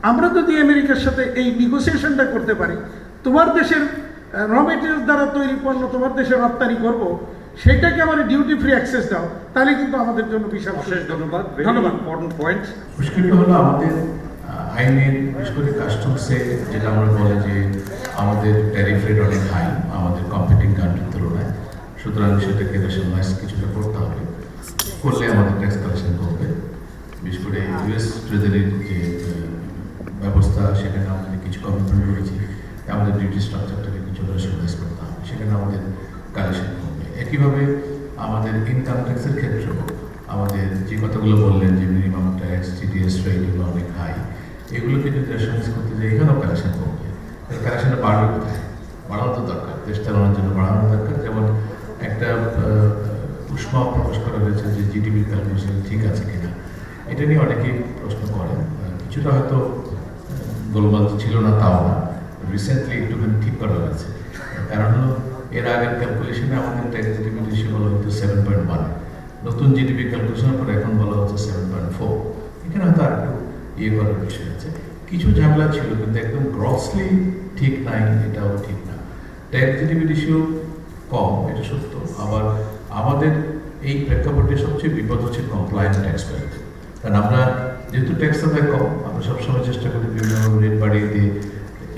আমরা যদি আমেরিকার সাথে এই নেগোসিয়েশনটা করতে পারি, তোমার দেশের র মেটেরিয়াল দ্বারা তৈরি পণ্য তোমার দেশে রপ্তানি করব, সেইটাকে আমার ডিউটি ফ্রি অ্যাক্সেস দাও, তাহলে কিন্তু আমাদের জন্য বিশাল। ধন্যবাদ। ধন্যবাদ। Important point. মুশকিলটা হলো আমাদের আইনের, বিশেষ করে কাস্টমসে যেটা আমরা বলে যে আমাদের ট্যারিফ রেট অনেক হাই আমাদের কম্পিটিং কান্ট্রির তুলনায়, সুতরাং সেটাকে রেশনালাইজ কিছুটা করতে হবে, করলে আমাদের ট্যাক্স কালেকশন করবে। বিশেষ করে ইউএস ট্রেজারির যে ব্যবস্থা, সেখানে আমাদের কিছু কমিটমেন্ট করেছি, আমাদের ডিউটি স্ট্রাকচারটাকে কিছু রেশনালাইজ করতে হবে, সেখানে আমাদের কালেকশন করবে। একইভাবে আমাদের ইনকাম ট্যাক্সের ক্ষেত্রেও আমাদের যে কথাগুলো বললেন যে মিনিমাম ট্যাক্স, জিডিএস রেট এগুলো অনেক হাই, এগুলোকে যদি রেশনালাইজ করতে যাই এখানেও কালেকশন করবে। কালেকশনটা বাড়বে কোথায়? বাড়ানো তো দরকার, দেশ চালানোর জন্য বাড়ানো দরকার। যেমন একটা উষ্মা প্রকাশ করা হয়েছে যে জিডিপি ক্যালকুলেশন ঠিক আছে কিনা, এটা নিয়ে অনেকেই প্রশ্ন করেন। কিছুটা হয়তো গোলমাল ছিল না, তাও না, রিসেন্টলি একটুখানি ঠিক করা হয়েছে। কারণ হলো এর আগের ক্যালকুলেশনে আমাদের ট্যাক্স জিডিপি রেশিও বলা হতো 7.1, নতুন জিডিপি ক্যালকুলেশনের পর এখন বলা হচ্ছে 7.4। এখানে হয়তো আর একটু ইয়ে করার বিষয় আছে, কিছু ঝামেলা ছিল, কিন্তু একদম গ্রসলি ঠিক নাই এটাও ঠিক না। ট্যাক্স জিডিপি রেশিও কম, এটা সত্য। আবার আমাদের এই প্রেক্ষাপটে সবচেয়ে বিপদ হচ্ছে কমপ্লায়েন্ট ট্যাক্স পেয়ার। কারণ আমরা যেহেতু ট্যাক্স আদায় কম, আমরা সবসময় চেষ্টা করি বিভিন্ন রেট বাড়িয়ে দিয়ে।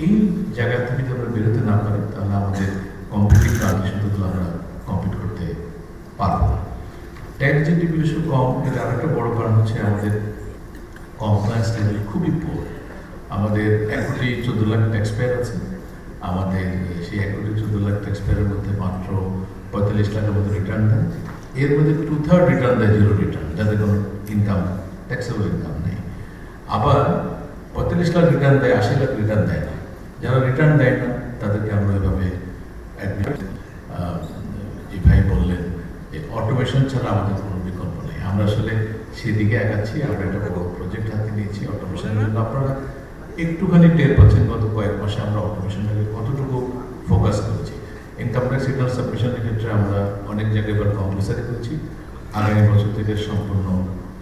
এই জায়গা থেকে যদি আমরা বেরোতে না পারি, তাহলে আমাদের কম্পিটিভ কন্ডিশনগুলো আমরা কম্পিট করতে পারবো না। ট্যাক্স জিডিপি রেশিও কম, এটা আরেকটা বড় কারণ হচ্ছে আমাদের কমপ্লায়েন্স লেভেল খুবই পোর। আমাদের 1,14,00,000 ট্যাক্স পেয়ার আছে। আমাদের সেই 1,14,00,000 ট্যাক্স পেয়ারের মধ্যে মাত্র 45 লাখের মতো রিটার্ন দেয়। এর মধ্যে 2/3 রিটার্ন দেয় জিরো রিটার্ন, যাদের কোনো ইনকাম, ট্যাক্সেবল ইনকাম নেই। আবার 45 লাখ রিটার্ন দেয়, 80 লাখ রিটার্ন দেয় না। যারা রিটার্ন দেয় না তাদেরকে আমরা এভাবে যে ভাই বললেন যে অটোমেশন ছাড়া আমাদের কোনো বিকল্প নেই। আমরা আসলে সেদিকে এগাচ্ছি। আমরা একটা বড় প্রজেক্ট হাতে নিয়েছি অটোমেশনের জন্য। আপনারা একটুখানি টের পাচ্ছেন গত কয়েক মাসে আমরা অটোমেশনটাকে কতটুকু ফোকাস করেছি। ইনকাম ট্যাক্স রিটার্ন সাবমিশনের ক্ষেত্রে আমরা অনেক জায়গায় এবার কম্পালসারি করেছি। আগামী বছর থেকে সম্পূর্ণ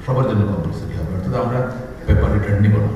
সবার জন্য কম্পালসারি হবে, অর্থাৎ আমরা পেপার রিটার্ন নিব না।